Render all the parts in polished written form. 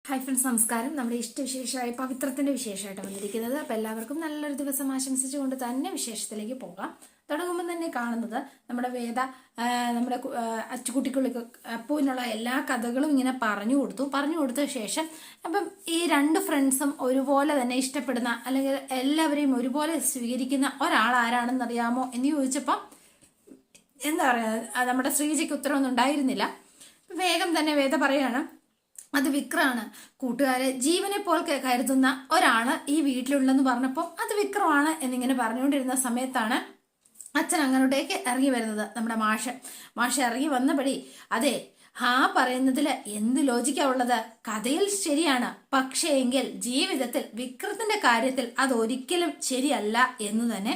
Hi friends, നമസ്കാരം. നമ്മുടെ ഇഷ്ടവിശേഷമായ പവിത്രത്തിന്റെ വിശേഷമായിട്ട് വന്നിരിക്കുന്നത്. അപ്പോൾ എല്ലാവർക്കും നല്ലൊരു ദിവസം ആശംസിച്ചുകൊണ്ട് തന്നെ വിശേഷത്തിലേക്ക് പോകാം. തുടങ്ങുമ്പോൾ തന്നെ കാണുന്നത് നമ്മുടെ നമ്മുടെ അച്ചുകുട്ടിക്കുള്ളിക്ക് അപ്പുവിനുള്ള എല്ലാ കഥകളും ഇങ്ങനെ പറഞ്ഞു കൊടുത്ത ശേഷം അപ്പം ഈ രണ്ട് ഫ്രണ്ട്സും ഒരുപോലെ തന്നെ ഇഷ്ടപ്പെടുന്ന അല്ലെങ്കിൽ എല്ലാവരെയും ഒരുപോലെ സ്വീകരിക്കുന്ന ഒരാൾ ആരാണെന്നറിയാമോ എന്ന് ചോദിച്ചപ്പോൾ എന്താ പറയുക, നമ്മുടെ ശ്രീജയ്ക്ക് ഉത്തരവൊന്നും ഉണ്ടായിരുന്നില്ല. വേഗം തന്നെ വേദ പറയാണ്, അത് വിക്രമാണ്. കൂട്ടുകാരെ ജീവനെ പോൽ കരുതുന്ന ഒരാള് ഈ വീട്ടിലുണ്ടെന്ന് പറഞ്ഞപ്പോൾ അത് വിക്രമാണ് എന്നിങ്ങനെ പറഞ്ഞുകൊണ്ടിരുന്ന സമയത്താണ് അച്ഛൻ അങ്ങോട്ടേക്ക് ഇറങ്ങി വരുന്നത്. നമ്മുടെ മാഷ് ഇറങ്ങി വന്നപടി, അതെ, പറയുന്നതിൽ എന്ത് ലോജിക്കാ ഉള്ളത്? കഥയിൽ ശരിയാണ്, പക്ഷേ എങ്കിൽ ജീവിതത്തിൽ വിക്രത്തിന്റെ കാര്യത്തിൽ അത് ഒരിക്കലും ശരിയല്ല എന്ന് തന്നെ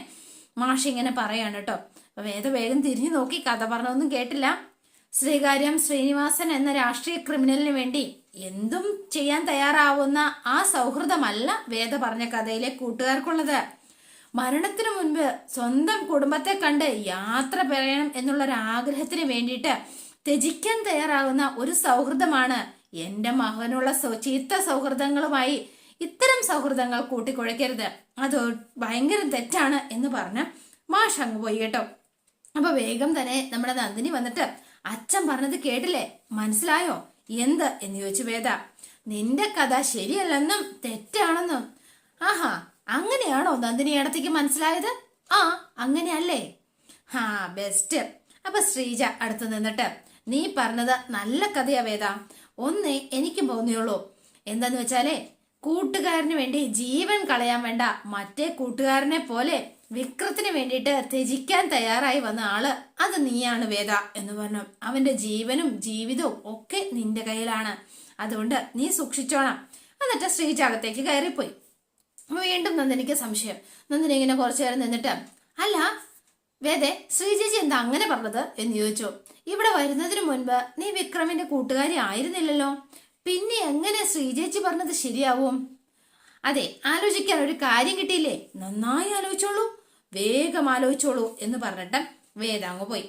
മാഷ് ഇങ്ങനെ പറയാണ് കേട്ടോ. അപ്പൊ വേഗം തിരിഞ്ഞു നോക്കി, കഥ പറഞ്ഞൊന്നും കേട്ടില്ല. ശ്രീകാര്യം ശ്രീനിവാസൻ എന്ന രാഷ്ട്രീയ ക്രിമിനലിന് വേണ്ടി എന്തും ചെയ്യാൻ തയ്യാറാവുന്ന ആ സൗഹൃദമല്ല വേദ പറഞ്ഞ കഥയിലെ കൂട്ടുകാർക്കുള്ളത്. മരണത്തിനു മുൻപ് സ്വന്തം കുടുംബത്തെ കണ്ട് യാത്ര പറയണം എന്നുള്ളൊരാഗ്രഹത്തിന് വേണ്ടിയിട്ട് ത്യജിക്കാൻ തയ്യാറാകുന്ന ഒരു സൗഹൃദമാണ് എന്റെ മകനുള്ള ചീത്ത സൗഹൃദങ്ങളുമായി ഇത്തരം സൗഹൃദങ്ങൾ കൂട്ടിക്കുഴയ്ക്കരുത്, അത് ഭയങ്കര തെറ്റാണ് എന്ന് പറഞ്ഞ് മാഷ് അങ്ങ് പോയി കേട്ടോ. അപ്പൊ വേഗം തന്നെ നമ്മുടെ നന്ദിനി വന്നിട്ട്, അച്ഛൻ പറഞ്ഞത് കേട്ടില്ലേ, മനസ്സിലായോ എന്ത് എന്ന് ചോദിച്ചു വേദ. നിന്റെ കഥ ശരിയല്ലെന്നും തെറ്റാണെന്നും. ആഹാ, അങ്ങനെയാണോ നന്ദിനി ഇടത്തേക്ക് മനസ്സിലായത്? ആ, അങ്ങനെയല്ലേ? ബെസ്റ്റ്. അപ്പൊ ശ്രീജ അടുത്ത് നിന്നിട്ട്, നീ പറഞ്ഞത് നല്ല കഥയാ വേദ, ഒന്നേ എനിക്കും തോന്നിയുള്ളൂ. എന്താന്ന് വെച്ചാലേ, കൂട്ടുകാരന് വേണ്ടി ജീവൻ കളയാൻ വേണ്ട മറ്റേ കൂട്ടുകാരനെ പോലെ വിക്രത്തിന് വേണ്ടിയിട്ട് ത്യജിക്കാൻ തയ്യാറായി വന്ന ആള് അത് നീയാണ് വേദ എന്ന് പറഞ്ഞു. അവന്റെ ജീവനും ജീവിതവും ഒക്കെ നിന്റെ കയ്യിലാണ്, അതുകൊണ്ട് നീ സൂക്ഷിച്ചോണം. എന്നിട്ട് ശ്രീജ അകത്തേക്ക് കയറിപ്പോയി. വീണ്ടും നന്ദിനിക്ക് സംശയം. നന്ദിനി ഇങ്ങനെ കുറച്ചു നേരം നിന്നിട്ട്, അല്ല വേദേ, ശ്രീജേച്ചി എന്താ അങ്ങനെ പറഞ്ഞത് എന്ന് ചോദിച്ചു. ഇവിടെ വരുന്നതിന് മുൻപ് നീ വിക്രമിന്റെ കൂട്ടുകാരി ആയിരുന്നില്ലല്ലോ, പിന്നെ എങ്ങനെ ശ്രീജേച്ചി പറഞ്ഞത് ശരിയാവും? അതെ, ആലോചിക്കാൻ ഒരു കാര്യം കിട്ടിയില്ലേ, നന്നായി ആലോചിച്ചോളൂ, വേഗം ആലോചിച്ചോളൂ എന്ന് പറഞ്ഞിട്ട് വേദ അങ്ങ് പോയി.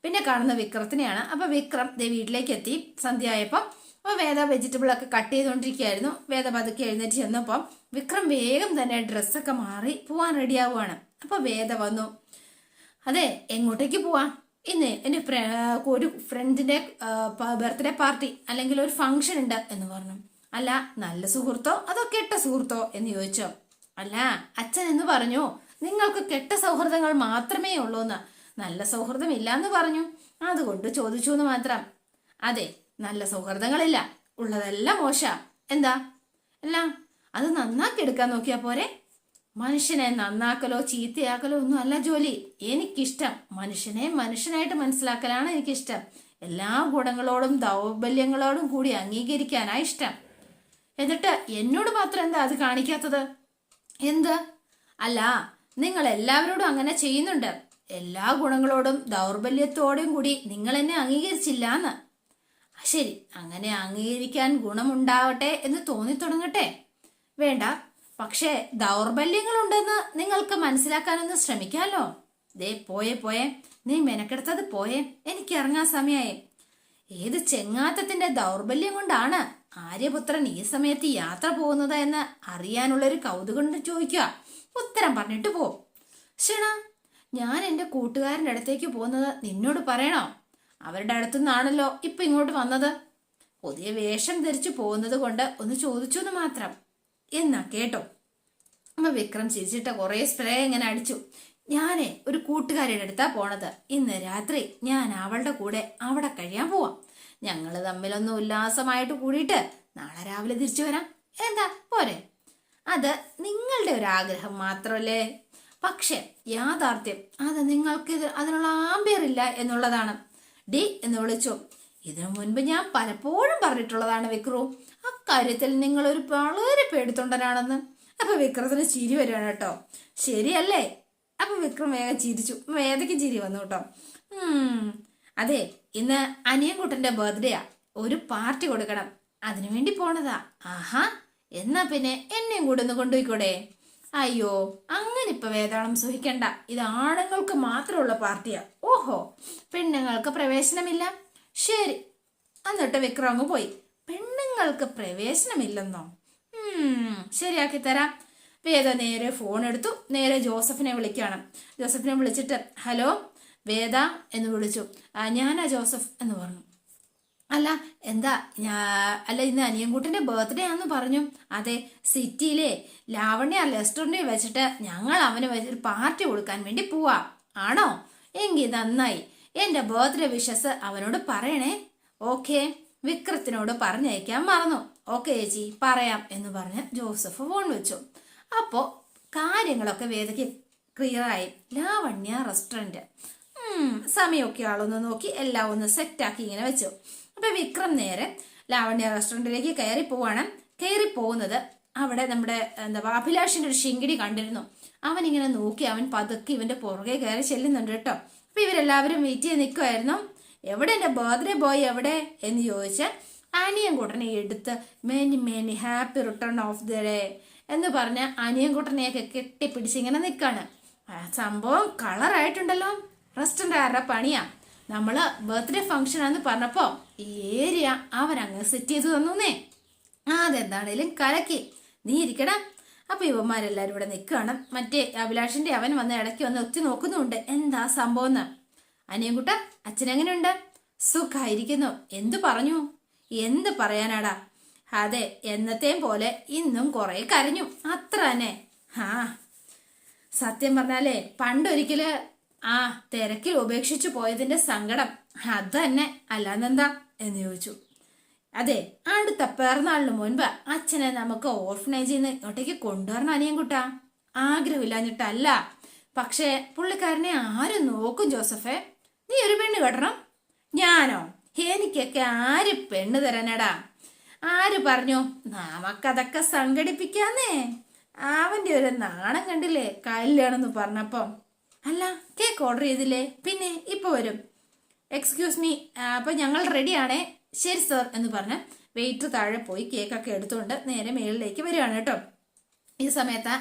പിന്നെ കാണുന്ന വിക്രത്തിനെയാണ്. അപ്പൊ വിക്രം വീട്ടിലേക്ക് എത്തി. സന്ധ്യ ആയപ്പോൾ അപ്പൊ വേദ വെജിറ്റബിൾ ഒക്കെ കട്ട് ചെയ്തുകൊണ്ടിരിക്കുകയായിരുന്നു. വേദ പതുക്കെ എഴുന്നേറ്റ് ചെന്നപ്പം വിക്രം വേഗം തന്നെ ഡ്രസ്സൊക്കെ മാറി പോവാൻ റെഡിയാവുകയാണ്. അപ്പൊ വേദ വന്നു. അതെ, എങ്ങോട്ടേക്ക് പോവാ? ഇന്ന് എന്റെ ഒരു ഫ്രണ്ടിന്റെ ബർത്ത്ഡേ പാർട്ടി അല്ലെങ്കിൽ ഒരു ഫംഗ്ഷൻ ഉണ്ട് എന്ന് പറഞ്ഞു. അല്ല, നല്ല സുഹൃത്തോ അതോ കെട്ട സുഹൃത്തോ എന്ന് ചോദിച്ചോ. അല്ല, അച്ഛൻ എന്ന് പറഞ്ഞു നിങ്ങൾക്ക് കെട്ട സൗഹൃദങ്ങൾ മാത്രമേ ഉള്ളൂ എന്ന്, നല്ല സൗഹൃദം ഇല്ലാന്ന് പറഞ്ഞു, അതുകൊണ്ട് ചോദിച്ചു എന്ന് മാത്രം. അതെ, നല്ല സൗഹൃദങ്ങളില്ല, ഉള്ളതെല്ലാം മോശ. എന്താ? അല്ല, അത് നന്നാക്കി എടുക്കാൻ നോക്കിയാ പോരെ? മനുഷ്യനെ നന്നാക്കലോ ചീത്തയാക്കലോ ഒന്നും അല്ല ജോലി. എനിക്കിഷ്ടം മനുഷ്യനെ മനുഷ്യനായിട്ട് മനസ്സിലാക്കലാണ് എനിക്കിഷ്ടം. എല്ലാ ഗുണങ്ങളോടും ദൗർബല്യങ്ങളോടും കൂടി അംഗീകരിക്കാനാ ഇഷ്ടം. എന്നിട്ട് എന്നോട് മാത്രം എന്താ അത് കാണിക്കാത്തത്? എന്ത്? അല്ല, നിങ്ങൾ എല്ലാവരോടും അങ്ങനെ ചെയ്യുന്നുണ്ട്. എല്ലാ ഗുണങ്ങളോടും ദൗർബല്യത്തോടും കൂടി നിങ്ങൾ എന്നെ അംഗീകരിച്ചില്ല എന്ന്. ശരി, അങ്ങനെ അംഗീകരിക്കാൻ ഗുണമുണ്ടാവട്ടെ എന്ന് തോന്നി തുടങ്ങട്ടെ. വേണ്ട, പക്ഷേ ദൗർബല്യങ്ങളുണ്ടെന്ന് നിങ്ങൾക്ക് മനസ്സിലാക്കാനൊന്ന് ശ്രമിക്കാമല്ലോ. ദേ പോയേ, നീ മെനക്കെടുത്തത് പോയേ, എനിക്ക് ഇറങ്ങാൻ സമയായേ. ഏത് ചെങ്ങാത്തത്തിന്റെ ദൗർബല്യം കൊണ്ടാണ് ആര്യപുത്രൻ ഈ സമയത്ത് യാത്ര പോകുന്നത് എന്ന് അറിയാനുള്ളൊരു കൗതുകം ചോദിക്കുക. ഉത്തരം പറഞ്ഞിട്ട് പോ. ക്ഷണ, ഞാൻ എന്റെ കൂട്ടുകാരൻ്റെ അടുത്തേക്ക് പോകുന്നത് നിന്നോട് പറയണോ? അവരുടെ അടുത്തുനിന്നാണല്ലോ ഇപ്പൊ ഇങ്ങോട്ട് വന്നത്. പുതിയ വേഷം ധരിച്ചു പോകുന്നത് കൊണ്ട് ഒന്ന് ചോദിച്ചു എന്ന് മാത്രം. എന്നാ കേട്ടോ. അമ്മ വിക്രം ചിരിച്ചിട്ട് കുറെ സ്പ്രേ ഇങ്ങനെ അടിച്ചു. ഞാനേ ഒരു കൂട്ടുകാരിയുടെ അടുത്താ പോണത്. ഇന്ന് രാത്രി ഞാൻ അവളുടെ കൂടെ അവിടെ കഴിയാൻ പോവാം. ഞങ്ങൾ തമ്മിലൊന്ന് ഉല്ലാസമായിട്ട് കൂടിയിട്ട് നാളെ രാവിലെ തിരിച്ചു വരാം. എന്താ പോരെ? അത് നിങ്ങളുടെ ഒരു ആഗ്രഹം മാത്രമല്ലേ, പക്ഷെ യാഥാർത്ഥ്യം അത് നിങ്ങൾക്ക് അതിനുള്ള ആംബിയറില്ല എന്നുള്ളതാണ്. ഡി എന്ന് വിളിച്ചു. ഇതിനു മുൻപ് ഞാൻ പലപ്പോഴും പറഞ്ഞിട്ടുള്ളതാണ് വിക്രു, അക്കാര്യത്തിൽ നിങ്ങളൊരു വളരെ പേടിത്തൊണ്ടനാണെന്ന്. അപ്പൊ വിക്രത്തിന് ചിരി വരികയാണ് കേട്ടോ. ശരിയല്ലേ? അപ്പൊ വിക്രം വേഗം ചിരിച്ചു. വേദയ്ക്ക് ചിരി വന്നു കേട്ടോ. അതെ, ഇന്ന് അനിയൻകുട്ടന്റെ ബർത്ത്ഡേയാ, ഒരു പാർട്ടി കൊടുക്കണം, അതിനുവേണ്ടി പോണതാ. ആഹാ, എന്നാ പിന്നെ എന്നെയും കൂടെ ഒന്ന് കൊണ്ടുപോയിക്കൂടെ? അയ്യോ, അങ്ങനെ ഇപ്പൊ വേതാളം സുഹിക്കണ്ട, ഇത് ആണുങ്ങൾക്ക് മാത്രമുള്ള പാർട്ടിയാ. ഓഹോ, പെണ്ണുങ്ങൾക്ക് പ്രവേശനമില്ല? ശരി, എന്നിട്ട് വിക്രം അങ്ങ് പോയി. പെണ്ണുങ്ങൾക്ക് പ്രവേശനമില്ലെന്നോ? ശരിയാക്കി തരാം. വേദ നേരെ ഫോൺ എടുത്തു, നേരെ ജോസഫിനെ വിളിക്കുകയാണ്. ജോസഫിനെ വിളിച്ചിട്ട് ഹലോ വേദ എന്ന് വിളിച്ചു. ഞാനാ ജോസഫ് എന്ന് പറഞ്ഞു. അല്ല എന്താ അല്ല ഇന്ന് അനിയൻകുട്ടൻ്റെ ബർത്ത്ഡേ ആണെന്ന് പറഞ്ഞു. അതെ, സിറ്റിയിലെ ലാവണ്യ റെസ്റ്റോറൻറ്റിൽ വെച്ചിട്ട് ഞങ്ങൾ അവന് ഒരു പാർട്ടി കൊടുക്കാൻ വേണ്ടി പോവാ. ആണോ? എങ്കിൽ നന്നായി. എൻ്റെ ബർത്ത്ഡേ വിഷസ് അവനോട് പറയണേ. ഓക്കെ, വിക്രത്തിനോട് പറഞ്ഞയക്കാൻ മറന്നു. ഓക്കെ ചേച്ചി, പറയാം എന്ന് പറഞ്ഞ് ജോസഫ് ഫോൺ വെച്ചു. അപ്പോൾ കാര്യങ്ങളൊക്കെ വേദയ്ക്ക് ക്ലിയറായി. ലാവണ്യ റെസ്റ്റോറൻറ്റ് സമയമൊക്കെ ആളൊന്ന് നോക്കി എല്ലാം ഒന്ന് സെറ്റാക്കി ഇങ്ങനെ വെച്ചു. അപ്പൊ വിക്രം നേരെ ലാവണ്യ റെസ്റ്റോറൻറ്റിലേക്ക് കയറി പോവാണ്. കയറി പോകുന്നത് അവിടെ നമ്മുടെ അഭിലാഷിന്റെ ഒരു ശിങ്കിടി കണ്ടിരുന്നു. അവൻ ഇങ്ങനെ നോക്കി അവൻ പതുക്കെ ഇവന്റെ പുറകെ കയറി ചെല്ലുന്നുണ്ട് കേട്ടോ. അപ്പൊ ഇവരെല്ലാവരും വെയിറ്റ് ചെയ്ത് നിൽക്കുമായിരുന്നു. എവിടെ എൻ്റെ ബർത്ത്ഡേ ബോയ് എവിടെ എന്ന് ചോദിച്ച് അനിയൻകുട്ടനെ എടുത്ത് many many happy return of the day എന്ന് പറഞ്ഞ് അനിയൻകുട്ടനെയൊക്കെ കെട്ടിപ്പിടിച്ച് ഇങ്ങനെ നിൽക്കാണ്. സംഭവം കളറായിട്ടുണ്ടല്ലോ. റെസ്റ്റോറൻ്റ് ആരുടെ പണിയാ? നമ്മള് ബർത്ത്ഡേ ഫംഗ്ഷൻ ആണെന്ന് പറഞ്ഞപ്പോ ഈ ഏരിയ അവനങ്ങ് സെറ്റ് ചെയ്ത് തന്നൂന്നേ. അതെന്താണേലും കലക്കി. നീ ഇരിക്കടാ. അപ്പൊ ഇവന്മാരെല്ലാരും ഇവിടെ നിൽക്കുകയാണ്. മറ്റേ അഭിലാഷിന്റെ അവൻ വന്ന് ഇടയ്ക്ക് വന്ന് ഒത്തി നോക്കുന്നുണ്ട് എന്താ സംഭവം എന്ന്. അനിയൻകുട്ട, അച്ഛനെങ്ങനെയുണ്ട്? സുഖായിരിക്കുന്നു. എന്തു പറഞ്ഞു? എന്ത് പറയാനാടാ? അതെ, എന്നത്തെയും പോലെ ഇന്നും കുറെ കരഞ്ഞു, അത്ര തന്നെ. സത്യം പറഞ്ഞാലേ പണ്ടൊരിക്കല് തിരക്കിൽ ഉപേക്ഷിച്ചു പോയതിന്റെ സങ്കടം അത് തന്നെ, അല്ലാന്നെന്താ എന്ന് ചോദിച്ചു. അതെ, അടുത്ത പിറന്നാളിന് മുൻപ് അച്ഛനെ നമുക്ക് ഓർഫനേജിൽ നിന്ന് ഇങ്ങോട്ടേക്ക് കൊണ്ടുവരണം അനിയൻകുട്ട. ആഗ്രഹമില്ലാഞ്ഞിട്ടല്ല, പക്ഷേ പുള്ളിക്കാരനെ ആരും നോക്കും ജോസഫേ. നീ ഒരു പെണ്ണ് കെട്ടണം. ഞാനോ? എനിക്കൊക്കെ ആര് പെണ്ണ് തരാനടാ? ആര് പറഞ്ഞു? നമുക്കതൊക്കെ സംഘടിപ്പിക്കാന്നേ. അവന്റെ ഒരു നാണം കണ്ടില്ലേ കല്യാണമെന്ന് പറഞ്ഞപ്പം. അല്ല, കേക്ക് ഓർഡർ ചെയ്തില്ലേ? പിന്നെ ഇപ്പൊ വരും. എക്സ്ക്യൂസ് മീ, അപ്പൊ ഞങ്ങൾ റെഡിയാണേ. ശരി സർ എന്ന് പറഞ്ഞ് വെയിറ്റർ താഴെ പോയി കേക്കൊക്കെ എടുത്തുകൊണ്ട് നേരെ മേളിലേക്ക് വരികയാണ് കേട്ടോ. ഈ സമയത്ത്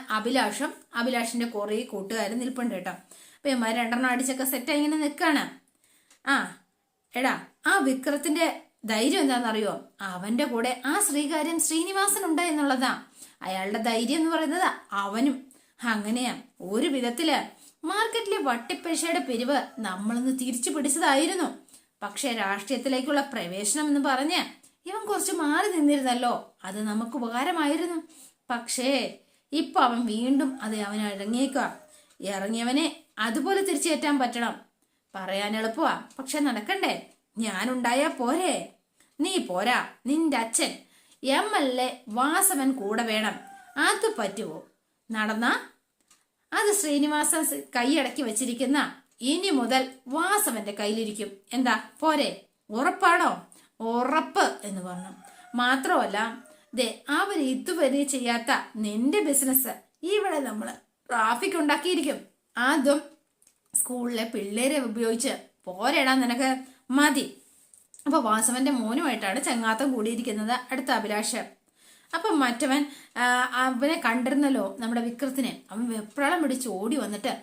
അഭിലാഷിന്റെ കുറേ കൂട്ടുകാരും നിൽപ്പുണ്ട് കേട്ടോ. അപ്പൊ ഇമാര് രണ്ടെണ്ണം അടിച്ചൊക്കെ സെറ്റായി ഇങ്ങനെ നിൽക്കാണ്. എടാ, ആ വിക്രത്തിന്റെ ധൈര്യം എന്താണെന്നറിയോ? അവന്റെ കൂടെ ആ ശ്രീകാര്യൻ ശ്രീനിവാസൻ ഉണ്ട് എന്നുള്ളതാ. അയാളുടെ ധൈര്യം എന്ന് പറയുന്നത് അവനും അങ്ങനെയാ. ഒരു വിധത്തില് മാർക്കറ്റിലെ വട്ടിപ്പൈസയുടെ പിരിവ് നമ്മളൊന്ന് തിരിച്ചു പിടിച്ചതായിരുന്നു. പക്ഷെ രാഷ്ട്രീയത്തിലേക്കുള്ള പ്രവേശനം എന്ന് പറഞ്ഞ് ഇവൻ കുറച്ച് മാറി നിന്നിരുന്നല്ലോ, അത് നമുക്ക് ഉപകാരമായിരുന്നു. പക്ഷേ ഇപ്പൊ അവൻ വീണ്ടും അത് അവൻ ഇറങ്ങിയവനെ അതുപോലെ തിരിച്ചേറ്റാൻ പറ്റണം. പറയാൻ എളുപ്പമാ, പക്ഷെ നടക്കണ്ടേ? ഞാനുണ്ടായാ പോരെ? നീ പോരാ, നിന്റെ അച്ഛൻ MLA വാസവൻ കൂടെ വേണം. അത് പറ്റുമോ? നടന്നാ അത് ശ്രീനിവാസൻ കൈയടക്കി വെച്ചിരിക്കുന്ന ഇനി മുതൽ വാസവന്റെ കയ്യിലിരിക്കും. എന്താ, പോരെ? ഉറപ്പാണോ? ഉറപ്പ് എന്ന് പറഞ്ഞു. മാത്രമല്ല അവർ ഇതുവരെ ചെയ്യാത്ത നിന്റെ ബിസിനസ് ഇവിടെ നമ്മള് ട്രാഫിക് ഉണ്ടാക്കിയിരിക്കും. അതും സ്കൂളിലെ പിള്ളേരെ ഉപയോഗിച്ച്. പോരെടാ നിനക്ക്? മതി. അപ്പൊ വാസവന്റെ മോനുമായിട്ടാണ് ചങ്ങാത്തം കൂടിയിരിക്കുന്നത് അടുത്ത അഭിലാഷ്. അപ്പൊ മറ്റവൻ അവനെ കണ്ടിരുന്നല്ലോ നമ്മുടെ വിക്രത്തിനെ. അവൻ വെപ്രാളം പിടിച്ച് ഓടി വന്നിട്ട്,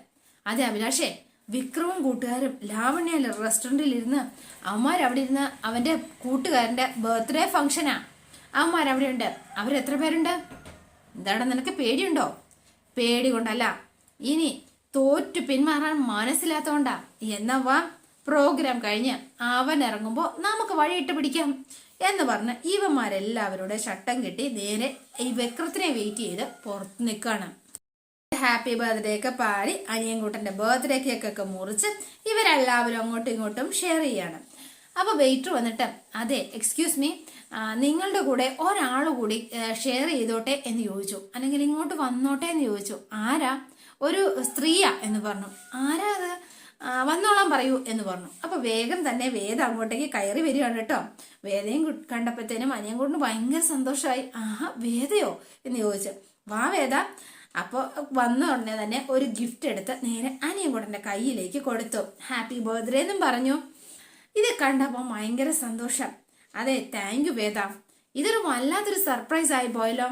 അതെ അഭിലാഷേ, വിക്രവും കൂട്ടുകാരും ലാവണ്യ റെസ്റ്റോറൻറ്റിൽ ഇരുന്ന് അവന്മാരവിടെ ഇരുന്ന് അവന്റെ കൂട്ടുകാരന്റെ ബർത്ത്ഡേ ഫംഗ്ഷനാ. അവന്മാരവിടെ ഉണ്ട്. അവരെത്ര പേരുണ്ട്? എന്താണ്, നിനക്ക് പേടിയുണ്ടോ? പേടി കൊണ്ടല്ല, ഇനി തോറ്റു പിന്മാറാൻ മനസ്സിലാത്തോണ്ടാ. എന്നാ വാ, പ്രോഗ്രാം കഴിഞ്ഞ് അവൻ ഇറങ്ങുമ്പോ നമുക്ക് വഴിയിട്ട് പിടിക്കാം എന്ന് പറഞ്ഞ് ഇവന്മാരെല്ലാവരുടെ ഷട്ടം കെട്ടി നേരെ ഈ വിക്രത്തിനെ വെയിറ്റ് ചെയ്ത് പുറത്ത് നിൽക്കാണ്. ഹാപ്പി ബർത്ത്ഡേ ഒക്കെ പാടി അനിയൻകുട്ടന്റെ ബർത്ത്ഡേ കേക്കൊക്കെ മുറിച്ച് ഇവരെല്ലാവരും അങ്ങോട്ടും ഇങ്ങോട്ടും ഷെയർ ചെയ്യാണ്. അപ്പൊ വെയിറ്റർ വന്നിട്ട്, അതെ എക്സ്ക്യൂസ് മീ, നിങ്ങളുടെ കൂടെ ഒരാൾ കൂടി ഷെയർ ചെയ്തോട്ടെ എന്ന് ചോദിച്ചു. അല്ലെങ്കിൽ ഇങ്ങോട്ട് വന്നോട്ടെ എന്ന് ചോദിച്ചു. ആരാ? ഒരു സ്ത്രീയാ എന്ന് പറഞ്ഞു. ആരാ അത്? വന്നോളാൻ പറയൂ എന്ന് പറഞ്ഞു. അപ്പൊ വേഗം തന്നെ വേദ അങ്ങോട്ടേക്ക് കയറി വരികയാണ് കേട്ടോ. വേദയും കണ്ടപ്പോഴത്തേനും അനിയൻകുട്ടന് ഭയങ്കര സന്തോഷമായി. വേദയോ എന്ന് ചോദിച്ചു. വാ വേദ. അപ്പോൾ വന്ന ഉടനെ തന്നെ ഒരു ഗിഫ്റ്റ് എടുത്ത് നേരെ അനിയൻകുട്ടന്റെ കയ്യിലേക്ക് കൊടുത്തു. ഹാപ്പി ബർത്ത്ഡേ എന്നും പറഞ്ഞു. ഇത് കണ്ടപ്പോൾ ഭയങ്കര സന്തോഷം. അതെ, താങ്ക് യു വേദ. ഇതൊരു വല്ലാത്തൊരു സർപ്രൈസ് ആയി പോയല്ലോ.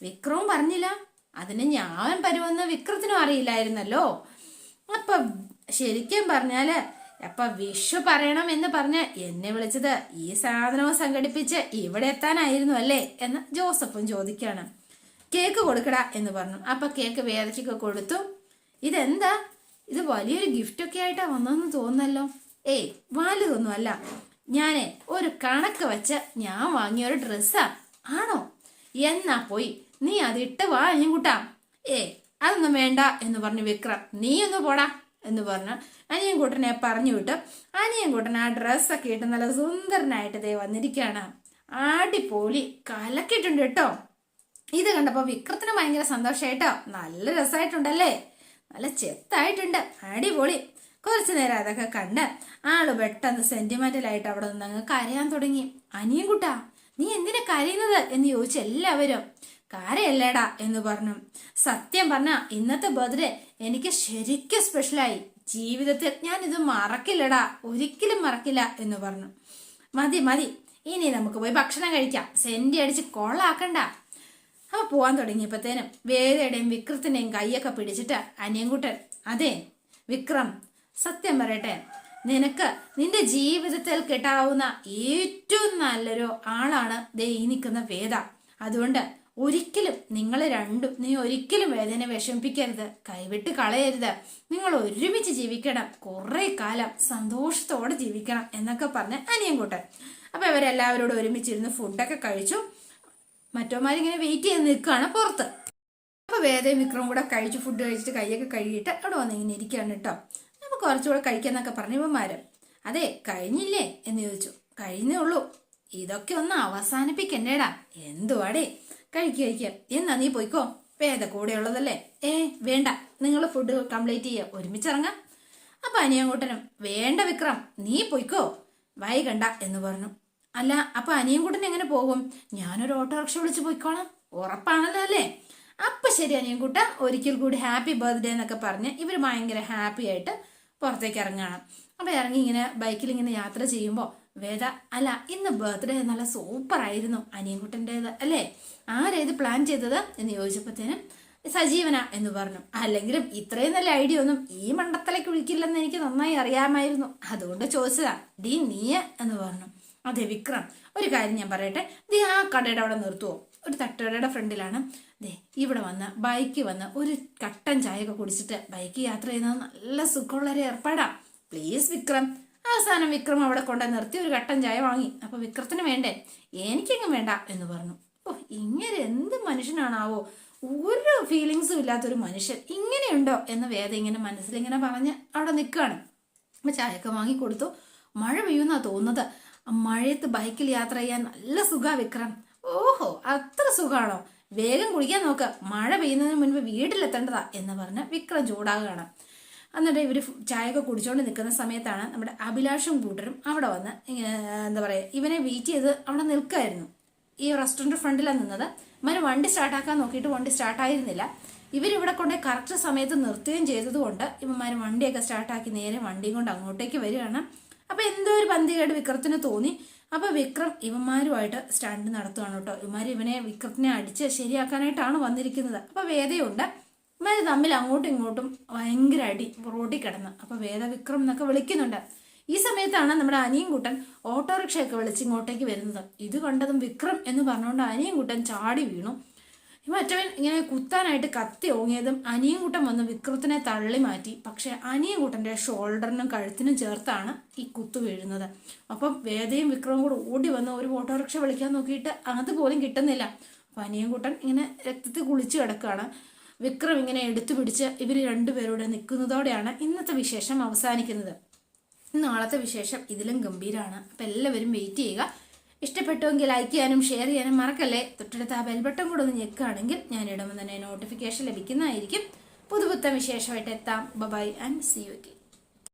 വിക്രവും പറഞ്ഞില്ല. അതിന് ഞാൻ വരുമെന്ന് വിക്രത്തിനും അറിയില്ലായിരുന്നല്ലോ. അപ്പൊ ശരിക്കും പറഞ്ഞാല് അപ്പൊ വിഷു പറയണം എന്ന് പറഞ്ഞ് എന്നെ വിളിച്ചത് ഈ സാധനവും സംഘടിപ്പിച്ച് ഇവിടെ എത്താനായിരുന്നു അല്ലേ എന്ന് ജോസഫും ചോദിക്കാണ്. കേക്ക് കൊടുക്കടാ എന്ന് പറഞ്ഞു. അപ്പൊ കേക്ക് വേദയ്ക്കൊക്കെ കൊടുത്തു. ഇതെന്താ, ഇത് വലിയൊരു ഗിഫ്റ്റ് ഒക്കെ ആയിട്ടാ വന്നതെന്ന് തോന്നുന്നല്ലോ. ഏയ് വലുതൊന്നും അല്ല, ഞാനേ ഒരു കണക്ക് വെച്ച് ഞാൻ വാങ്ങിയ ഒരു ഡ്രസ്സാ. ആണോ? എന്നാ പോയി നീ അതിട്ട് വാ അനിയൻകുട്ടാ. അതൊന്നും വേണ്ട എന്ന് പറഞ്ഞു വിക്രം. നീ ഒന്ന് പോടാ എന്ന് പറഞ്ഞു അനിയൻകുട്ടനെ പറഞ്ഞു വിട്ടു. അനിയൻകുട്ടൻ ആ ഡ്രസ്സൊക്കെ ഇട്ട് നല്ല സുന്ദരനായിട്ട് ദേ വന്നിരിക്കുകയാണ്. അടിപൊളി കലക്കിയിട്ടുണ്ട് കേട്ടോ. ഇത് കണ്ടപ്പോ വിക്രത്തിന് ഭയങ്കര സന്തോഷായിട്ടോ. നല്ല രസമായിട്ടുണ്ടല്ലേ, നല്ല ചെത്തായിട്ടുണ്ട്, അടിപൊളി. കുറച്ചു നേരം അതൊക്കെ കണ്ട് ആള് പെട്ടെന്ന് സെന്റിമെന്റലായിട്ട് അവിടെ നിന്ന് അങ്ങ് കരയാൻ തുടങ്ങി. അനിയൻകുട്ടാ നീ എന്തിനാ കരയുന്നത് എന്ന് ചോദിച്ചു എല്ലാവരും. കരയല്ലേടാ എന്ന് പറഞ്ഞു. സത്യം പറഞ്ഞ ഇന്നത്തെ ബർത്ത്ഡേ എനിക്ക് ശരിക്കും സ്പെഷ്യലായി. ജീവിതത്തിൽ ഞാൻ ഇത് മറക്കില്ലടാ, ഒരിക്കലും മറക്കില്ല എന്ന് പറഞ്ഞു. മതി മതി, ഇനി നമുക്ക് പോയി ഭക്ഷണം കഴിക്കാം, സെന്റി അടിച്ച് കൊള്ളാക്കണ്ട. അപ്പൊ പോവാൻ തുടങ്ങിയപ്പോഴത്തേനും വേദയുടെയും വിക്രത്തിന്റെയും കൈയൊക്കെ പിടിച്ചിട്ട് അനിയൻകുട്ടൻ, അതെ വിക്രം, സത്യം പറയട്ടെ, നിനക്ക് നിന്റെ ജീവിതത്തിൽ കിട്ടാവുന്ന ഏറ്റവും നല്ലൊരു ആളാണ് ദേ ഈ നിൽക്കുന്ന വേദ. അതുകൊണ്ട് ഒരിക്കലും നീ ഒരിക്കലും വേദനെ വിഷമിപ്പിക്കരുത്, കൈവിട്ട് കളയരുത്. നിങ്ങൾ ഒരുമിച്ച് ജീവിക്കണം, കുറെ കാലം സന്തോഷത്തോടെ ജീവിക്കണം എന്നൊക്കെ പറഞ്ഞ് അനിയൻകുട്ടൻ. അപ്പൊ ഇവരെല്ലാവരോടും ഒരുമിച്ചിരുന്ന് ഫുഡൊക്കെ കഴിച്ചു. മറ്റോമാരിങ്ങനെ വെയിറ്റ് ചെയ്ത് നിൽക്കുകയാണ് പുറത്ത്. അപ്പൊ വേദയും വിക്രവും കൂടെ കഴിച്ചു, ഫുഡ് കഴിച്ചിട്ട് കൈയൊക്കെ കഴുകിയിട്ട് അവിടെ വന്ന് ഇങ്ങനെ ഇരിക്കുകയാണ് കേട്ടോ. അപ്പൊ കുറച്ചുകൂടെ കഴിക്കാന്നൊക്കെ പറഞ്ഞു ഇവന്മാര്. അതെ കഴിഞ്ഞില്ലേ എന്ന് ചോദിച്ചു. കഴിഞ്ഞേ ഉള്ളൂ, ഇതൊക്കെ ഒന്ന് അവസാനിപ്പിക്കണ്ടേടാ. എന്തുവാടേ, കഴിക്കുക. എന്നാ നീ പോയിക്കോ, വേദ കൂടെ ഉള്ളതല്ലേ. വേണ്ട, നിങ്ങൾ ഫുഡ് കംപ്ലീറ്റ് ചെയ്യുക, ഒരുമിച്ചിറങ്ങാം. അപ്പൊ അനിയൻകുട്ടനും വേണ്ട വിക്രം നീ പോയിക്കോ, വൈകണ്ട എന്ന് പറഞ്ഞു. അല്ല അപ്പൊ അനിയൻകുട്ടൻ എങ്ങനെ പോകും? ഞാനൊരു ഓട്ടോറിക്ഷ വിളിച്ച് പോയിക്കോളാം, ഉറപ്പാണല്ലോ അല്ലേ? അപ്പൊ ശരി അനിയൻകുട്ട, ഒരിക്കൽ കൂടി ഹാപ്പി ബർത്ത്ഡേ എന്നൊക്കെ പറഞ്ഞ് ഇവർ ഭയങ്കര ഹാപ്പി ആയിട്ട് പുറത്തേക്ക് ഇറങ്ങുകയാണ്. അപ്പൊ ഇറങ്ങി ഇങ്ങനെ ബൈക്കിൽ ഇങ്ങനെ യാത്ര ചെയ്യുമ്പോൾ വേദ, അല്ല ഇന്ന് ബർത്ത്ഡേ നല്ല സൂപ്പർ ആയിരുന്നു അനിയൻകുട്ടൻ്റെത് അല്ലേ, ആരേത് പ്ലാൻ ചെയ്തത് എന്ന് ചോദിച്ചപ്പോഴത്തേനും സജീവന എന്ന് പറഞ്ഞു. അല്ലെങ്കിലും ഇത്രയും നല്ല ഐഡിയ ഒന്നും ഈ മണ്ടത്തലേക്ക് വിളിക്കില്ലെന്ന് എനിക്ക് നന്നായി അറിയാമായിരുന്നു, അതുകൊണ്ട് ചോദിച്ചതാ. ഡീ നീയ എന്ന് പറഞ്ഞു. അതെ വിക്രം, ഒരു കാര്യം ഞാൻ പറയട്ടെ, ദേ ആ കടയുടെ അവിടെ നിർത്തുവോ? ഒരു തട്ടുകടയുടെ ഫ്രണ്ടിലാണ്. ദേ ഇവിടെ വന്ന് ബൈക്ക് വന്ന് ഒരു കട്ടൻ ചായയൊക്കെ കുടിച്ചിട്ട് ബൈക്ക് യാത്ര ചെയ്യുന്നത് നല്ല സുഖമുള്ളൊരു ഏർപ്പാടാ. പ്ലീസ് വിക്രം. അവസാനം വിക്രം അവിടെ കൊണ്ട് നിർത്തി ഒരു കട്ടൻ ചായ വാങ്ങി. അപ്പൊ വിക്രത്തിന് വേണ്ടേ? എനിക്കെങ്ങും വേണ്ട എന്ന് പറഞ്ഞു. ഇങ്ങനെ എന്ത് മനുഷ്യനാണാവോ, ഒരു ഫീലിങ്സും ഇല്ലാത്തൊരു മനുഷ്യൻ ഇങ്ങനെയുണ്ടോ എന്ന് വേദ ഇങ്ങനെ മനസ്സിലിങ്ങനെ പറഞ്ഞ് അവിടെ നിൽക്കുകയാണ്. അപ്പൊ ചായയൊക്കെ വാങ്ങി കൊടുത്തു. മഴ പെയ്യുന്നാ തോന്നുന്നത്. മഴയത്ത് ബൈക്കിൽ യാത്ര ചെയ്യാൻ നല്ല സുഖാ വിക്രം. ഓഹോ, അത്ര സുഖാണോ? വേഗം കുടിക്കാൻ നോക്ക്, മഴ പെയ്യുന്നതിന് മുൻപ് വീട്ടിലെത്തേണ്ടതാ എന്ന് പറഞ്ഞ് വിക്രം ചൂടാകുകയാണ്. എന്നിട്ട് ഇവർ ചായയൊക്കെ കുടിച്ചുകൊണ്ട് നിൽക്കുന്ന സമയത്താണ് നമ്മുടെ അഭിലാഷും കൂട്ടരും അവിടെ വന്ന് ഇങ്ങനെ എന്താ പറയുക ഇവനെ വെയിറ്റ് ചെയ്ത് അവിടെ നിൽക്കായിരുന്നു. ഈ റെസ്റ്റോറൻറ്റ് ഫ്രണ്ടിലാണ് നിന്നത്. ഇവർ വണ്ടി സ്റ്റാർട്ടാക്കാൻ നോക്കിയിട്ട് വണ്ടി സ്റ്റാർട്ടായിരുന്നില്ല. ഇവരിവിടെ കൊണ്ട് കറക്റ്റ് സമയത്ത് നിർത്തുകയും ചെയ്തതുകൊണ്ട് ഇവന്മാർ വണ്ടിയൊക്കെ സ്റ്റാർട്ടാക്കി നേരെ വണ്ടിയും കൊണ്ട് അങ്ങോട്ടേക്ക് വരികയാണ്. അപ്പൊ എന്തോ ഒരു പന്തികേട് വിക്രത്തിന് തോന്നി. അപ്പൊ വിക്രം ഇവന്മാരുമായിട്ട് സ്റ്റാൻഡ് നടത്തുകയാണ് കേട്ടോ. ഇവനെ വിക്രത്തിനെ അടിച്ച് ശരിയാക്കാനായിട്ടാണ് വന്നിരിക്കുന്നത്. അപ്പൊ വേദയുണ്ട്. ഇവര് തമ്മിൽ അങ്ങോട്ടും ഇങ്ങോട്ടും ഭയങ്കര അടി റോഡിൽ കിടന്ന്. അപ്പൊ വേദ വിക്രം എന്നൊക്കെ വിളിക്കുന്നുണ്ട്. ഈ സമയത്താണ് നമ്മുടെ അനിയൻകുട്ടൻ ഓട്ടോറിക്ഷയൊക്കെ വിളിച്ച് ഇങ്ങോട്ടേക്ക് വരുന്നത്. ഇത് കണ്ടതും വിക്രം എന്ന് പറഞ്ഞുകൊണ്ട് അനിയൻകുട്ടൻ ചാടി വീണു. മറ്റവൻ ഇങ്ങനെ കുത്താനായിട്ട് കത്തി ഓങ്ങിയതും അനിയൻകുട്ടൻ വന്ന് വിക്രത്തിനെ തള്ളി മാറ്റി. പക്ഷെ അനിയൻകുട്ടന്റെ ഷോൾഡറിനും കഴുത്തിനും ചേർത്താണ് ഈ കുത്തു വീഴുന്നത്. അപ്പം വേദയും വിക്രവും കൂടെ ഓടി വന്ന് ഒരു ഓട്ടോറിക്ഷ വിളിക്കാൻ നോക്കിയിട്ട് അതുപോലും കിട്ടുന്നില്ല. അപ്പൊ അനിയൻകുട്ടൻ ഇങ്ങനെ രക്തത്തിൽ കുളിച്ച് കിടക്കുകയാണ്. വിക്രം ഇങ്ങനെ എടുത്തു പിടിച്ച് ഇവർ രണ്ടുപേരോട് നിൽക്കുന്നതോടെയാണ് ഇന്നത്തെ വിശേഷം അവസാനിക്കുന്നത്. നാളത്തെ വിശേഷം ഇതിലും ഗംഭീരമാണ്. അപ്പം എല്ലാവരും വെയിറ്റ് ചെയ്യുക. ഇഷ്ടപ്പെട്ടുവെങ്കിൽ ലൈക്ക് ചെയ്യാനും ഷെയർ ചെയ്യാനും മറക്കല്ലേ. തൊട്ടടുത്ത് ആ ബെൽബട്ടൺ കൂടെ ഒന്ന് ഞെക്കുകയാണെങ്കിൽ ഞാൻ ഇടുമ്പോൾ തന്നെ നോട്ടിഫിക്കേഷൻ ലഭിക്കുന്നതായിരിക്കും. പുതുപുത്തൻ വിശേഷമായിട്ട് എത്താം. Bye and see you again.